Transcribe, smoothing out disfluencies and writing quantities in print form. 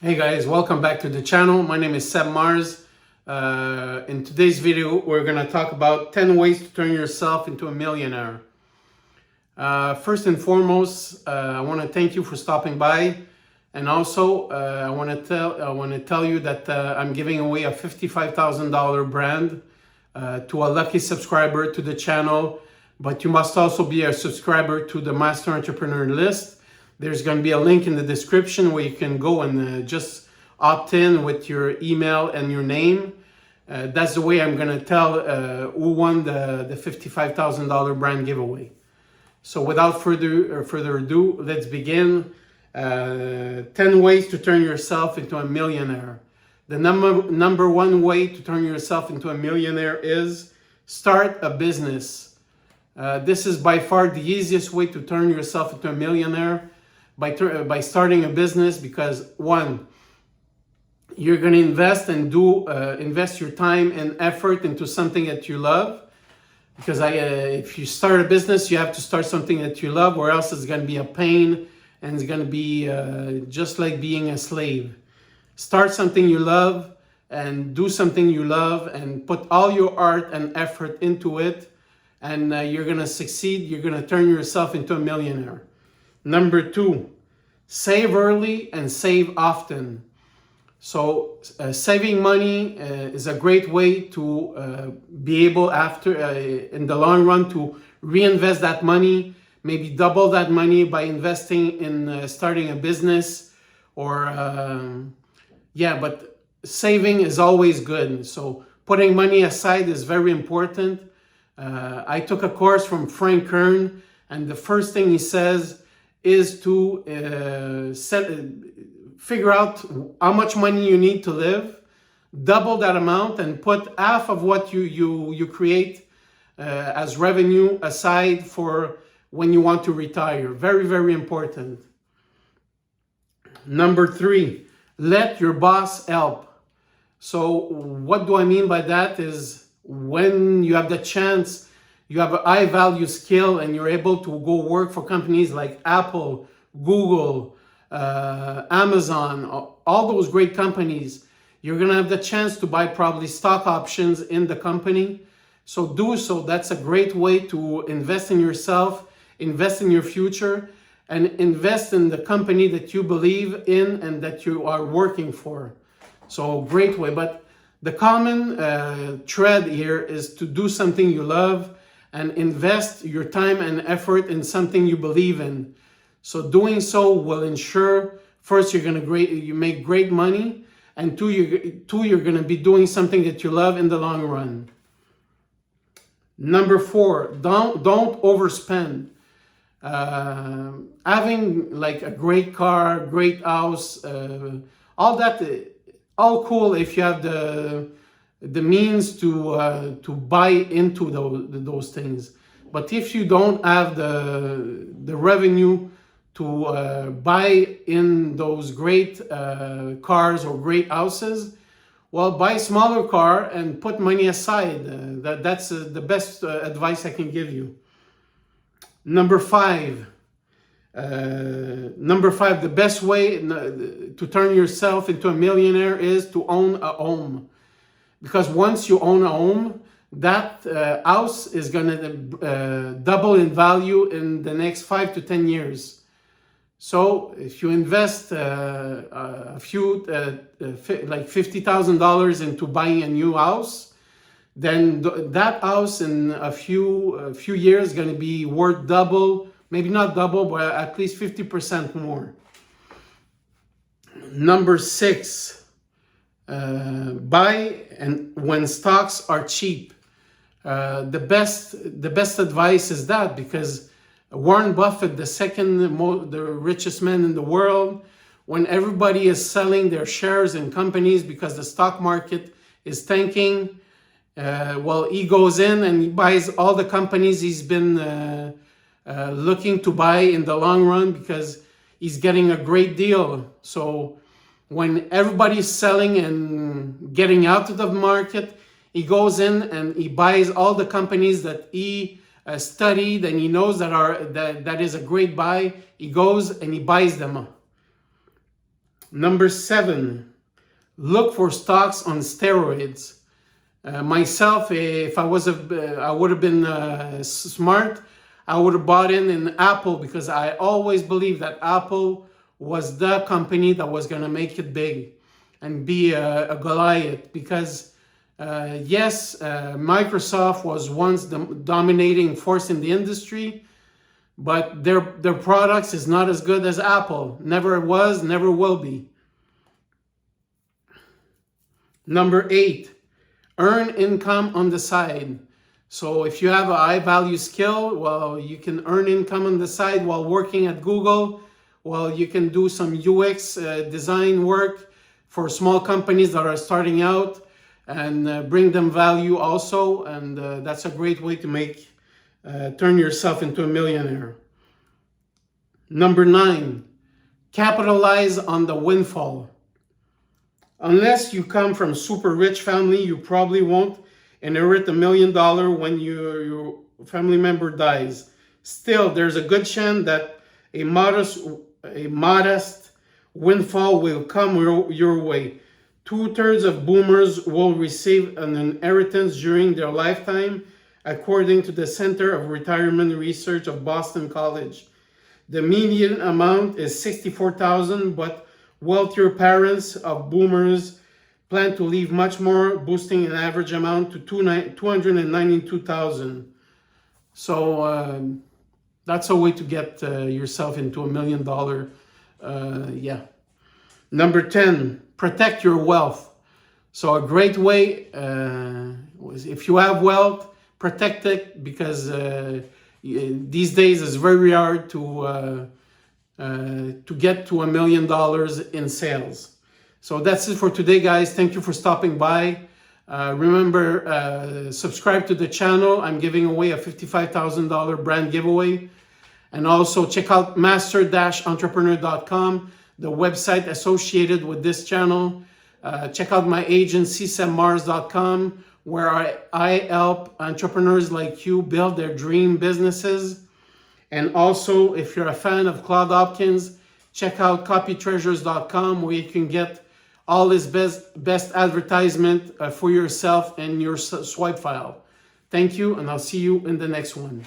Hey guys, welcome back to the channel. My name is SEB MARS. In today's video, we're going to talk about 10 ways to turn yourself into a millionaire. First and foremost, I want to thank you for stopping by. And also, I want to tell you that I'm giving away a $55,000 brand to a lucky subscriber to the channel. But you must also be a subscriber to the Master Entrepreneur list. There's going to be a link in the description where you can go and just opt in with your email and your name. That's the way I'm going to tell who won the $55,000 brand giveaway. So without further ado, let's begin. 10 ways to turn yourself into a millionaire. The number one way to turn yourself into a millionaire is start a business. This is by far the easiest way to turn yourself into a millionaire. By starting a business, because one, you're going to invest your time and effort into something that you love. Because if you start a business, you have to start something that you love, or else it's going to be a pain and it's going to be just like being a slave. Start something you love and do something you love and put all your art and effort into it, and you're going to succeed. You're going to turn yourself into a millionaire. Number two, save early and save often. So saving money is a great way to be able in the long run to reinvest that money, maybe double that money by investing in starting a business but saving is always good. So putting money aside is very important. I took a course from Frank Kern, and the first thing he says is to figure out how much money you need to live, double that amount, and put half of what you create as revenue aside for when you want to retire. Very, very important. Number three, let your boss help. So what do I mean by that is when you have the chance, you have a high value skill and you're able to go work for companies like Apple, Google, Amazon, all those great companies, you're going to have the chance to buy probably stock options in the company. So do so. That's a great way to invest in yourself, invest in your future, and invest in the company that you believe in and that you are working for. So great way. But the common thread here is to do something you love and invest your time and effort in something you believe in. So doing so will ensure, first, you make great money, and two, you're going to be doing something that you love in the long run. Number four, don't overspend. Having like a great car, great house, all cool if you have the means to buy into those things. But if you don't have the revenue to buy in those great cars or great houses, well, buy a smaller car and put money aside. That's the best advice I can give you. Number five, the best way to turn yourself into a millionaire is to own a home. Because once you own a home, that house is going to double in value in the next 5 to 10 years. So if you invest like $50,000 into buying a new house, then that house in a few years is going to be worth double, maybe not double, but at least 50% more. Number six, buy and when stocks are cheap. The best advice is that, because Warren Buffett, the richest man in the world, when everybody is selling their shares in companies because the stock market is tanking, he goes in and he buys all the companies he's been looking to buy in the long run because he's getting a great deal. So when everybody's selling and getting out of the market, he goes in and he buys all the companies that he studied and he knows that is a great buy. He goes and he buys them. Number 7, look for stocks on steroids. Myself, if I would have been smart, I would have bought in Apple, because I always believed that Apple was the company that was going to make it big and be a Goliath. Because yes, Microsoft was once the dominating force in the industry, but their products is not as good as Apple. Never was, never will be. Number 8, earn income on the side. So if you have a high value skill, well, you can earn income on the side while working at Google. Well, you can do some UX design work for small companies that are starting out, and bring them value also. And that's a great way to turn yourself into a millionaire. Number 9, capitalize on the windfall. Unless you come from super rich family, you probably won't inherit $1 million when your family member dies. Still, there's a good chance that a modest windfall will come your way. 2/3 of boomers will receive an inheritance during their lifetime, according to the Center of Retirement Research of Boston College. The median amount is $64,000, but wealthier parents of boomers plan to leave much more, boosting an average amount to $292,000. So that's a way to get yourself into $1 million. Yeah. Number 10, protect your wealth. So a great way was, if you have wealth, protect it, because these days it's very hard to get to $1 million in sales. So that's it for today, guys. Thank you for stopping by. Remember, subscribe to the channel. I'm giving away a $55,000 brand giveaway. And also check out master-entrepreneur.com, the website associated with this channel. Check out my agency, sebmars.com, where I help entrepreneurs like you build their dream businesses. And also, if you're a fan of Claude Hopkins, check out copywriters.com, where you can get all his best advertisement for yourself and your swipe file. Thank you, and I'll see you in the next one.